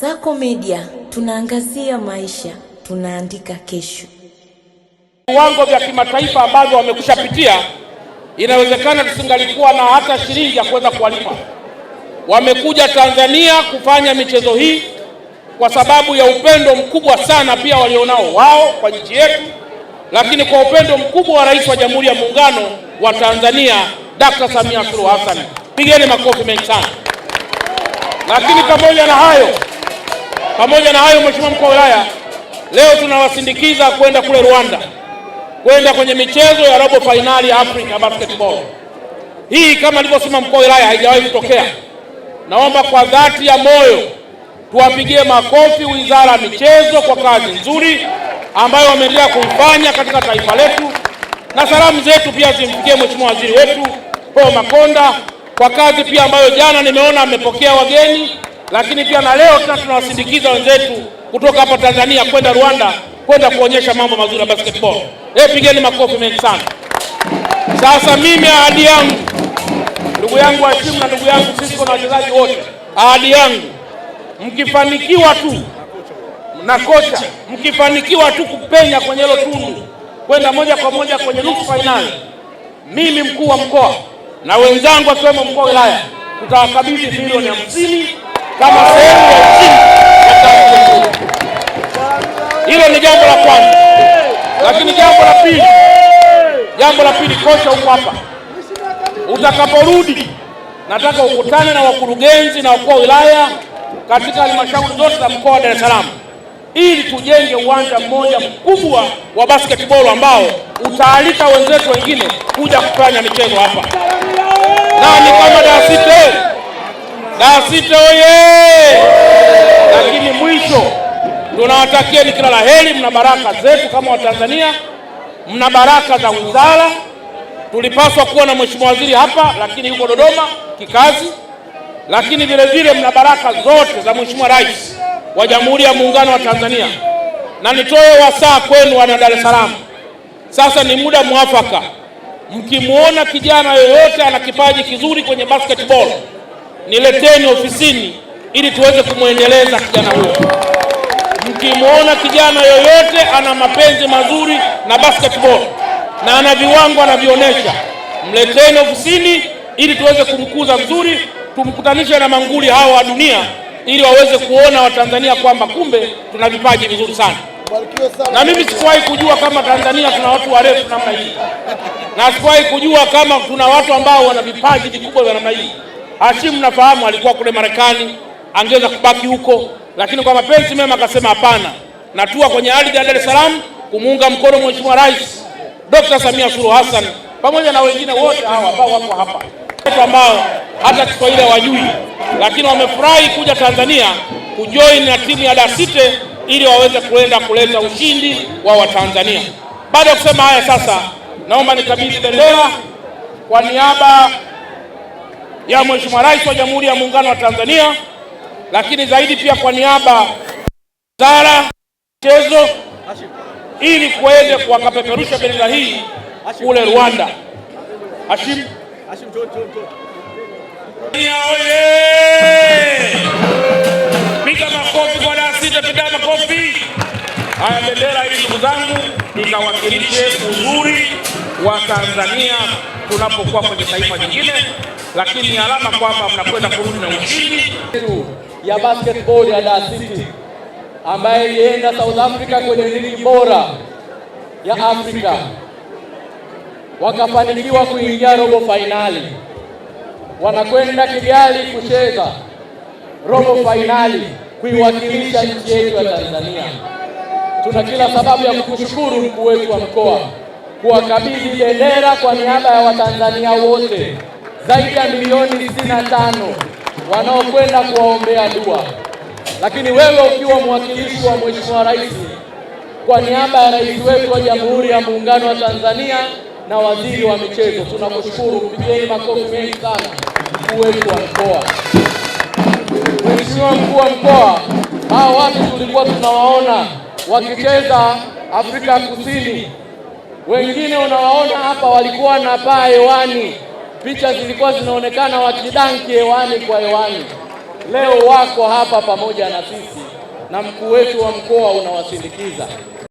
Sako Media, tunaangazia maisha, tunaandika kesho. Viwango vya kimataifa ambavyo wamekushapitia, inawezekana tusingalikuwa na hata shilingi ya kuweza kuwalipa. Wamekuja Tanzania kufanya michezo hii kwa sababu ya upendo mkubwa sana pia walionao wao kwa nchi yetu, lakini kwa upendo mkubwa wa Rais wa Jamhuri ya Muungano wa Tanzania Dr. Samia Suluhu Hassan. Pigeni makofi mengi sana. Lakini pamoja na hayo Mheshimiwa Mkuu wa Wilaya, leo tunawasindikiza kwenda kule Rwanda, kwenda kwenye michezo ya robo finali ya Africa Basketball. Hii kama alivyosema Mkuu wa Wilaya haijawahi kutokea. Naomba kwa dhati ya moyo tuwapigie makofi Wizara ya Michezo kwa kazi nzuri ambayo wameendelea kuifanya katika taifa letu, na salamu zetu pia zimfikie Mheshimiwa Waziri wetu Paul Makonda kwa kazi pia ambayo jana nimeona amepokea wageni, lakini pia na leo tunawasindikiza wenzetu kutoka hapa Tanzania kwenda Rwanda kwenda kuonyesha mambo mazuri ya basketball. Pigeni makofi mengi sana. Sasa mimi ahadi yangu, ndugu yangu Hashim na ndugu yangu Sisco na wachezaji wote, ahadi yangu, mkifanikiwa tu na kocha, mkifanikiwa tu kupenya kwenye hilo tundu kwenda moja kwa moja kwenye nusu finali, mimi mkuu wa mkoa na wenzangu akiwemo mkuu wa wilaya tutawakabidhi milioni 50 kama sehemu ya ushindi wa kazi. Hilo ni jambo la kwanza. Lakini jambo la pili, kocha huko hapa, utakaporudi nataka ukutane na wakurugenzi na wakuu wa wilaya katika halmashauri zote za mkoa wa Dar es Salaam ili tujenge uwanja mmoja mkubwa wa basketball ambao utaalika wenzetu wengine kuja kufanya michezo hapa. Nani kama Dar City oye! Lakini mwisho tunawatakieni kila la heri. Mna baraka zetu kama Watanzania, mna baraka za wizara. Tulipaswa kuwa na Mheshimiwa Waziri hapa lakini yuko Dodoma kikazi, lakini vile vile mna baraka zote za Mheshimiwa Rais wa Jamhuri ya Muungano wa Tanzania. Na nitoe wasaa kwenu wana Dar es Salaam, sasa ni muda mwafaka. Mkimuona kijana yoyote ana kipaji kizuri kwenye basketball, nileteni ofisini ili tuweze kumuendeleza kijana huyo. Mkimuona kijana yoyote ana mapenzi mazuri na basketball na ana viwango anavionyesha, mleteni ofisini ili tuweze kumkuza vizuri, tumkutanishe na manguli hawa wa dunia ili waweze kuona Watanzania kwamba kumbe tuna vipaji vizuri sana. Na mimi sikuwahi kujua kama Tanzania tuna watu warefu namna hii, na sikuwahi kujua kama tuna watu ambao wana vipaji vikubwa vya namna hii. Hashim nafahamu alikuwa kule Marekani, angeweza kubaki huko, lakini kwa mapenzi mema akasema hapana, natua kwenye ardhi ya Dar es Salaam kumuunga mkono Mheshimiwa Rais Dr. Samia Suluhu Hassan pamoja na wengine wote hawa ambao wako hapa, watu ambao hata Kiswahili hawajui, lakini wamefurahi kuja Tanzania kujoin na timu ya Dar City ili waweze kuenda kuleta ushindi wa Watanzania. Baada ya kusema haya, sasa naomba nikabidhi bendera kwa niaba ya Mheshimiwa Rais wa Jamhuri ya Muungano wa Tanzania, lakini zaidi pia kwa niaba ya Wizara ya Michezo ili kuende kuwakapeperusha bendera hii kule Rwanda. Hashim oye! Piga makofi kwa Dar City, piga makofi. Haya, bendera hii ndugu zangu ikawakilishe uzuri wa Tanzania tunapokuwa kwenye taifa jingine, lakini ni alama kwamba mnakwenda kurudi na ushindi ya basketball ya Dar City ambaye ilienda South Africa kwenye ligi bora ya Afrika, wakafanikiwa kuingia robo finali. Wanakwenda Kigali kucheza robo finali kuiwakilisha nchi yetu ya Tanzania. Tuna kila sababu ya kukushukuru mkuu wetu wa mkoa kuwakabidhi bendera kwa niaba ya Watanzania wote zaidi ya milioni 65 wanaokwenda kuwaombea dua. Lakini wewe ukiwa mwakilishi wa Mheshimiwa Rais, kwa niaba ya Rais wetu wa Jamhuri ya Muungano wa Tanzania na Waziri wa Michezo, tunakushukuru. Pigeni makofi mengi sana mkuu wetu wa mkoa. Mheshimiwa mkuu wa mkoa, hao watu tulikuwa tunawaona wakicheza Afrika Kusini, wengine unawaona hapa walikuwa na paa hewani, picha zilikuwa zinaonekana wakidanki hewani kwa hewani. leo wako hapa pamoja na sisi, na mkuu wetu wa mkoa unawasindikiza.